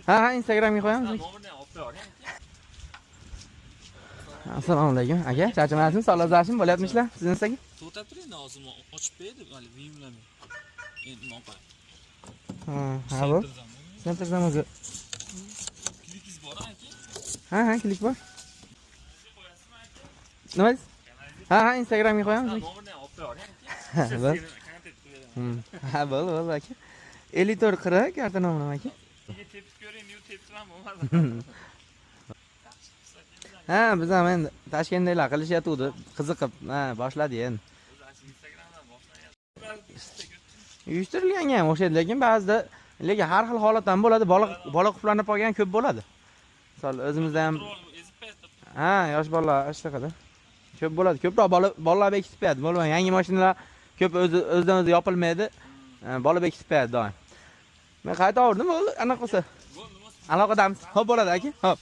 Ha, Instagramga qo'yamiz. Assalomu alaykum. Aka, charchamayapsizmi? Solazashim bo'lyapmishlar sizning aka? To'xtab turing, hozir ochib berdi, hali viyimlamay. Endi moqay. Ha, bu. Sentrdan o'zi. Klikingiz bor aka? Ha, klik bor. Nima? Ha, Instagramga qo'yamiz. Nomerni olib qo'ying aka. Ha, bo'l aka. 54 40 karta nomeri aka. Nega tepib ko'ring, yu tepsam bo'lmadi. Ha, biz ham endi Toshkentdagilar qilishyapti, qiziqib, ha, boshladi endi. Instagramdan boshlagan. Uyushtirilganga ham o'xshaydi, lekin ba'zida lekin har xil holatdan bo'ladi. Bola quplanib qolgan ko'p bo'ladi. Misol o'zimizda ham ha, yosh bolalar ashtaqada ko'p bo'ladi. Ko'proq bolalar bekitib qo'yadi. Bo'lmay, yangi mashinalar ko'p o'zidan o'zi yopilmaydi. Bola bekitib qo'yadi doim. Men qayta oldim, anaqa qilsa. Aloqadamiz. Xo'p bo'ladi aka. Xo'p.